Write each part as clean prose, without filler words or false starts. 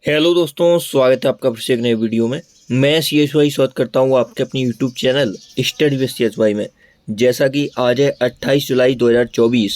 Hello दोस्तों, स्वागत है आपका फिर से एक नए वीडियो में। मैं सीएस वाई स्वागत करता हूँ आपके अपनी YouTube channel study with CS Y में। जैसा कि आज है 28 जुलाई 2024,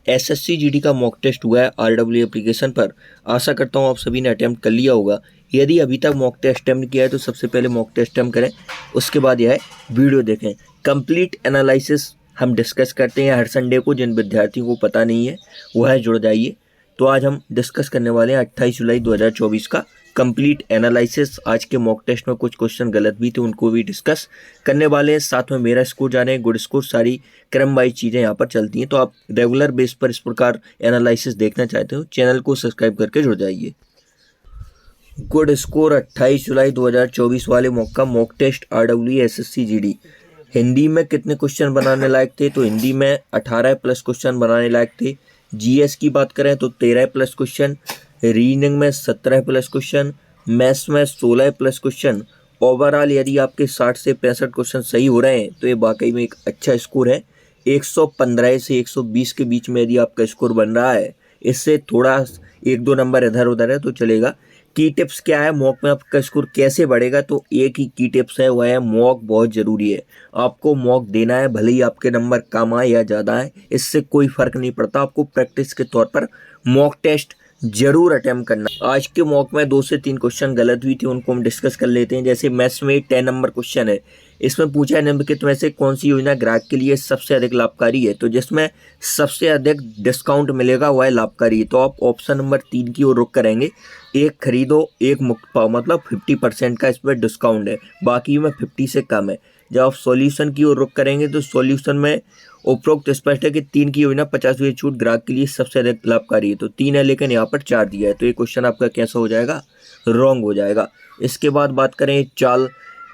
एसएससी जीडी का मॉक टेस्ट हुआ है आरडब्ल्यू एप्लीकेशन पर। आशा करता हूँ आप सभी ने अटैम्प्ट कर लिया होगा। यदि अभी तक मॉक टेस्ट अटैम्प्ट किया है तो सबसे पहले मॉक टेस्ट अटैम्प्ट करें, उसके बाद यह वीडियो देखें। कंप्लीट एनालिसिस हम डिस्कस करते हैं हर संडे को। जिन विद्यार्थियों को पता नहीं है वह जुड़ जाइए। तो आज हम डिस्कस करने वाले हैं 28 जुलाई 2024 का कंप्लीट एनालिसिस। आज के मॉक टेस्ट में कुछ क्वेश्चन गलत भी थे, उनको भी डिस्कस करने वाले हैं। साथ में मेरा स्कोर जाने, गुड स्कोर, सारी क्रम वाइज चीज़ें यहाँ पर चलती हैं। तो आप रेगुलर बेस पर इस प्रकार एनालिसिस देखना चाहते हो, चैनल को सब्सक्राइब करके जुड़ जाइए। गुड स्कोर 28 जुलाई 2024 वाले मॉक का mock test RW SSC GD. Hindi में कितने क्वेश्चन बनाने लायक थे? तो हिंदी में 18 प्लस क्वेश्चन बनाने लायक थे। जीएस की बात करें तो 13 प्लस क्वेश्चन, रीजनिंग में 17 प्लस क्वेश्चन, मैथ्स में 16 प्लस क्वेश्चन। ओवरऑल यदि आपके 60 से 65 क्वेश्चन सही हो रहे हैं तो ये वाकई में एक अच्छा स्कोर है। 115 से 120 के बीच में यदि आपका स्कोर बन रहा है, इससे थोड़ा एक दो नंबर इधर उधर है तो चलेगा। की टिप्स क्या है, मॉक में आपका स्कोर कैसे बढ़ेगा? तो एक ही की टिप्स है, वह है मॉक बहुत ज़रूरी है। आपको मॉक देना है, भले ही आपके नंबर कम आए या ज़्यादा आए, इससे कोई फ़र्क नहीं पड़ता। आपको प्रैक्टिस के तौर पर मॉक टेस्ट जरूर अटेम्प्ट करना। आज के मॉक में 2 से 3 क्वेश्चन गलत हुई थी, उनको हम डिस्कस कर लेते हैं। जैसे मैथ्स में 10 नंबर क्वेश्चन है, इसमें पूछा है निम्नलिखित में से कौन सी योजना ग्राहक के लिए सबसे अधिक लाभकारी है? तो जिसमें सबसे अधिक डिस्काउंट मिलेगा वह लाभकारी है। तो आप ऑप्शन नंबर 3 की ओर रुख करेंगे। एक खरीदो एक मुफ्त पाओ, मतलब 50% का इस पर डिस्काउंट है, बाकी में 50 से कम है। जब आप सॉल्यूशन की ओर रुख करेंगे तो सॉल्यूशन में उपरोक्त स्पष्ट है कि 3 की योजना 50% छूट ग्राहक के लिए सबसे अधिक लाभकारी है। तो 3 है लेकिन यहाँ पर 4 दिया है, तो ये क्वेश्चन आपका कैसा हो जाएगा? रॉन्ग हो जाएगा। इसके बाद बात करें चाल,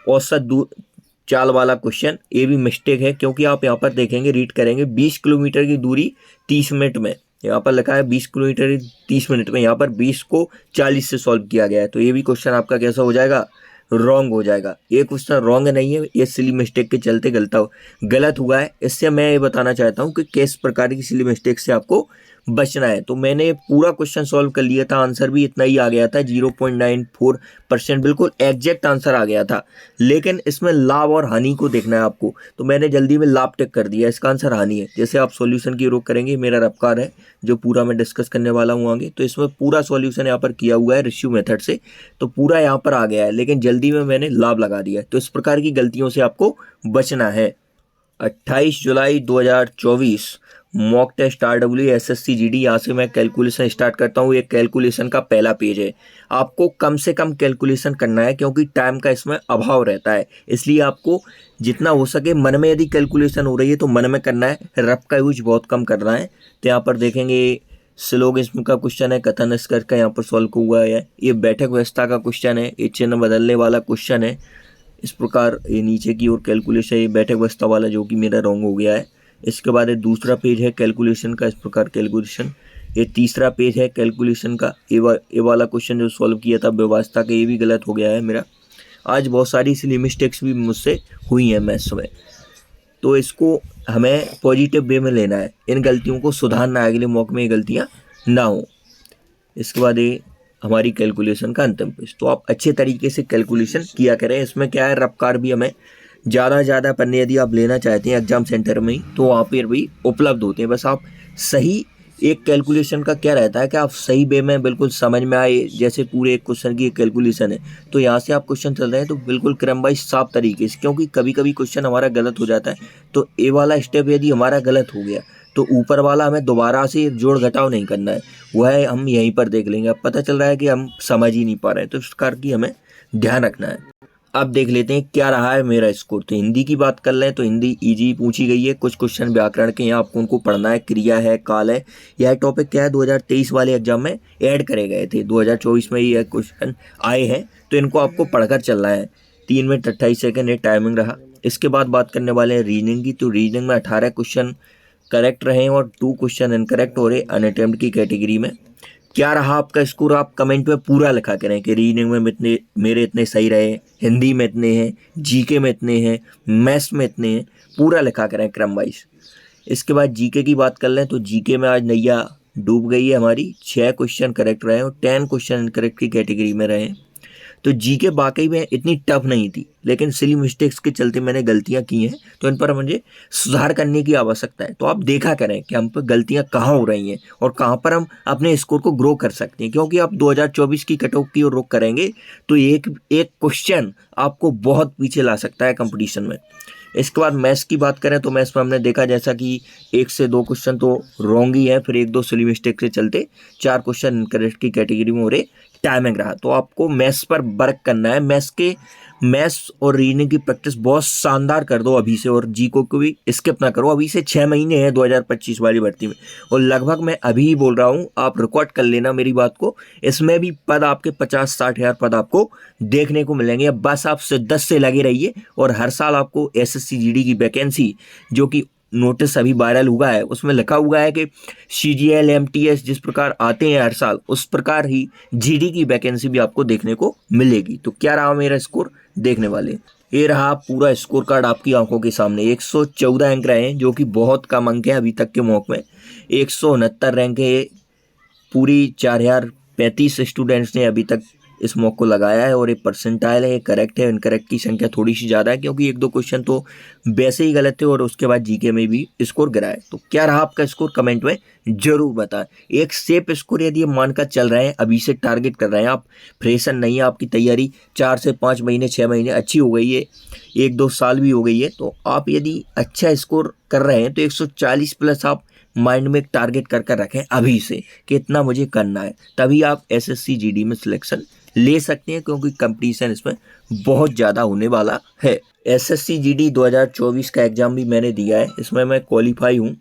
औसत चाल वाला क्वेश्चन, ये भी मिस्टेक है क्योंकि आप यहाँ पर देखेंगे, रीड करेंगे, 20 किलोमीटर की दूरी 30 मिनट में। यहाँ पर लिखा है 20 किलोमीटर 30 मिनट में, यहाँ पर 20 को 40 से सॉल्व किया गया है। तो ये भी क्वेश्चन आपका कैसा हो जाएगा? रॉन्ग हो जाएगा। ये क्वेश्चन रॉन्ग नहीं है, ये सिली मिस्टेक के चलते गलत हुआ है। इससे मैं ये बताना चाहता हूँ कि किस प्रकार की सिली मिस्टेक से आपको बचना है। तो मैंने पूरा क्वेश्चन सॉल्व कर लिया था, आंसर भी इतना ही आ गया था, 0.94%, बिल्कुल एग्जैक्ट आंसर आ गया था। लेकिन इसमें लाभ और हानि को देखना है आपको, तो मैंने जल्दी में लाभ टिक कर दिया, इसका आंसर हानि है। जैसे आप सॉल्यूशन की रोक करेंगे, मेरा रफ्तार है जो पूरा मैं डिस्कस करने वाला हूँ आगे, तो इसमें पूरा सॉल्यूशन यहाँ पर किया हुआ है रेशियो मेथड से, तो पूरा यहाँ पर आ गया है, लेकिन जल्दी में मैंने लाभ लगा दिया है। तो इस प्रकार की गलतियों से आपको बचना है। 28 जुलाई 2024 mock test RW SSC GD. यहाँ से मैं कैलकुलेशन स्टार्ट करता हूँ। ये कैलकुलेशन का पहला पेज है। आपको कम से कम कैलकुलेशन करना है क्योंकि टाइम का इसमें अभाव रहता है, इसलिए आपको जितना हो सके मन में, यदि कैलकुलेशन हो रही है तो मन में करना है, रफ का यूज बहुत कम करना है। तो यहाँ पर देखेंगे सिलोगिज्म का क्वेश्चन है, कथन स्कर का यहाँ पर सॉल्व हुआ है। ये बैठक व्यवस्था का क्वेश्चन है, ये चिन्ह बदलने वाला क्वेश्चन है। इस प्रकार ये नीचे की ओर कैलकुलेशन, ये बैठक व्यवस्था वाला जो कि मेरा रॉन्ग हो गया है। इसके बाद ये दूसरा पेज है कैलकुलेशन का, इस प्रकार कैलकुलेशन। ये तीसरा पेज है कैलकुलेशन का, ये वाला क्वेश्चन जो सॉल्व किया था व्यवस्था का, ये भी गलत हो गया है मेरा। आज बहुत सारी इसलिए मिस्टेक्स भी मुझसे हुई हैं मैथ्स में, तो इसको हमें पॉजिटिव वे में लेना है। इन गलतियों को सुधारना है, अगले मौके में ये गलतियाँ ना हो। इसके बाद ये हमारी कैलकुलेशन का अंतिम पेज। तो आप अच्छे तरीके से कैलकुलेशन किया करें। इसमें क्या है, रफ्तार भी हमें ज़्यादा पन्ने यदि आप लेना चाहते हैं एग्जाम सेंटर में ही, तो वहाँ पर भी उपलब्ध होते हैं। बस आप सही, एक कैलकुलेशन का क्या रहता है कि आप सही वे में बिल्कुल समझ में आए। जैसे पूरे एक क्वेश्चन की एक कैलकुलेशन है, तो यहाँ से आप क्वेश्चन चल रहे हैं तो बिल्कुल क्रम वाइज साफ तरीके से, क्योंकि कभी कभी क्वेश्चन हमारा गलत हो जाता है। तो ए वाला स्टेप यदि हमारा गलत हो गया तो ऊपर वाला हमें दोबारा से जोड़ घटाव नहीं करना है, वह हम यहीं पर देख लेंगे। अब पता चल रहा है कि हम समझ ही नहीं पा रहे हैं, तो इस प्रकार की हमें ध्यान रखना है। अब देख लेते हैं क्या रहा है मेरा स्कोर। तो हिंदी की बात कर लें तो हिंदी इजी पूछी गई है। कुछ क्वेश्चन व्याकरण के यहाँ आपको उनको पढ़ना है। क्रिया है, काल है, यह टॉपिक क्या है 2023 वाले एग्जाम में ऐड करे गए थे, 2024 में ये क्वेश्चन आए हैं, तो इनको आपको पढ़कर चलना है। 3 मिनट 28 सेकेंड ये टाइमिंग रहा। इसके बाद बात करने वाले हैं रीजनिंग की। तो रीजनिंग में 18 क्वेश्चन करेक्ट रहे और 2 क्वेश्चन इनकरेक्ट हो रहे अनअटेम्प्ट की कैटेगरी में। क्या रहा आपका स्कोर? आप कमेंट में पूरा लिखा करें कि रीजनिंग में मेरे इतने सही रहे, हिंदी में इतने हैं, जीके में इतने हैं, मैथ्स में इतने हैं, पूरा लिखा करें क्रम वाइज। इसके बाद जीके की बात कर लें तो जीके में आज नैया डूब गई है हमारी। 6 क्वेश्चन करेक्ट रहे और 10 क्वेश्चन इनकरेक्ट की कैटेगरी में रहे। तो जीके वाकई में इतनी टफ नहीं थी, लेकिन सिली मिस्टेक्स के चलते मैंने गलतियां की हैं, तो इन पर मुझे सुधार करने की आवश्यकता है। तो आप देखा करें कि हम पर गलतियां कहाँ हो रही हैं और कहाँ पर हम अपने स्कोर को ग्रो कर सकते हैं, क्योंकि आप 2024 की कट ऑफ की ओर रुख करेंगे तो एक एक क्वेश्चन आपको बहुत पीछे ला सकता है कंपटीशन में। इसके बाद मैथ्स की बात करें तो मैथ्स में हमने देखा जैसा कि 1 से 2 क्वेश्चन तो रॉन्ग ही है, फिर 1-2 सिली मिस्टेक से चलते 4 क्वेश्चन इनकरेक्ट की कैटेगरी में हो रहे टाइमिंग रहा। तो आपको मैथ्स पर वर्क करना है। मैथ्स और रीजनिंग की प्रैक्टिस बहुत शानदार कर दो अभी से, और जी को भी स्किप ना करो। अभी से 6 महीने हैं 2025 वाली भर्ती में, और लगभग मैं अभी ही बोल रहा हूँ, आप रिकॉर्ड कर लेना मेरी बात को। इसमें भी पद आपके 50-60 हज़ार पद आपको देखने को मिलेंगे। अब बस आप शिद्दत से लगे रहिए, और हर साल आपको एसएससी जीडी की वैकेंसी, जो कि नोटिस अभी वायरल हुआ है, उसमें लिखा हुआ है कि सीजीएल एमटीएस जिस प्रकार आते हैं हर साल, उस प्रकार ही जीडी की वैकेंसी भी आपको देखने को मिलेगी। तो क्या रहा मेरा स्कोर देखने वाले, ये रहा पूरा स्कोर कार्ड आपकी आंखों के सामने। 114 अंक रहे हैं, जो कि बहुत कम अंक है अभी तक के मॉक में। 169 रैंक है। पूरी 4035 स्टूडेंट्स ने अभी तक इस मॉक को लगाया है, और ये परसेंटाइल है, ये करेक्ट है। इनकरेक्ट की संख्या थोड़ी सी ज़्यादा है, क्योंकि 1-2 क्वेश्चन तो वैसे ही गलत थे, और उसके बाद जीके में भी स्कोर गिरा है। तो क्या रहा आपका स्कोर, कमेंट में जरूर बताएं। एक सेफ स्कोर यदि आप मानकर चल रहे हैं, अभी से टारगेट कर रहे हैं, आप फ्रेशर नहीं है, आपकी तैयारी 4 से 5 महीने 6 महीने अच्छी हो गई है, 1-2 साल भी हो गई है, तो आप यदि अच्छा स्कोर कर रहे हैं तो 140 प्लस आप माइंड में एक टारगेट कर कर रखें अभी से कि इतना मुझे करना है, तभी आप एसएससी जीडी में सिलेक्शन ले सकते हैं, क्योंकि कंपटीशन इसमें बहुत ज़्यादा होने वाला है। एसएससी जीडी 2024 का एग्ज़ाम भी मैंने दिया है, इसमें मैं क्वालिफाई हूँ।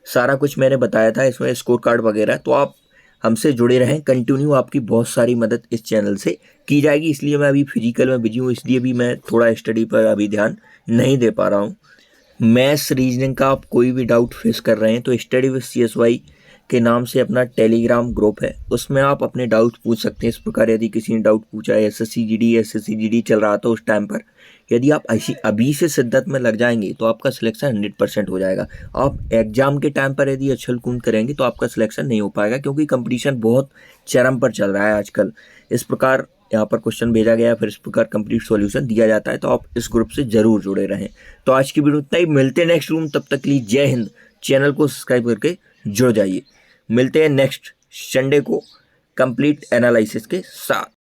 सारा कुछ मैंने बताया था इसमें, स्कोर कार्ड वगैरह। तो आप हमसे जुड़े रहें, कंटिन्यू आपकी बहुत सारी मदद इस चैनल से की जाएगी। इसलिए मैं अभी फिजिकल में बिजी हूँ, इसलिए भी मैं थोड़ा स्टडी पर अभी ध्यान नहीं दे पा रहा हूँ। मैथ्स रीजनिंग का आप कोई भी डाउट फेस कर रहे हैं तो स्टडी विद सीएसवाई के नाम से अपना टेलीग्राम ग्रुप है, उसमें आप अपने डाउट पूछ सकते हैं। इस प्रकार यदि किसी ने डाउट पूछा है, एसएससी जीडी चल रहा था उस टाइम पर, यदि आप ऐसी अभी से शिद्दत में लग जाएंगे तो आपका सिलेक्शन 100% हो जाएगा। आप एग्जाम के टाइम पर यदि अच्छल कूद करेंगे तो आपका सिलेक्शन नहीं हो पाएगा, क्योंकि कंपटीशन बहुत चरम पर चल रहा है आजकल। इस प्रकार यहाँ पर क्वेश्चन भेजा गया है, फिर इस प्रकार कंप्लीट सॉल्यूशन दिया जाता है, तो आप इस ग्रुप से जरूर जुड़े रहें। तो आज की वीडियो इतना ही, मिलते हैं नेक्स्ट रूम, तब तक के लिए जय हिंद। चैनल को सब्सक्राइब करके जुड़ जाइए। मिलते हैं नेक्स्ट संडे को कंप्लीट एनालिसिस के साथ।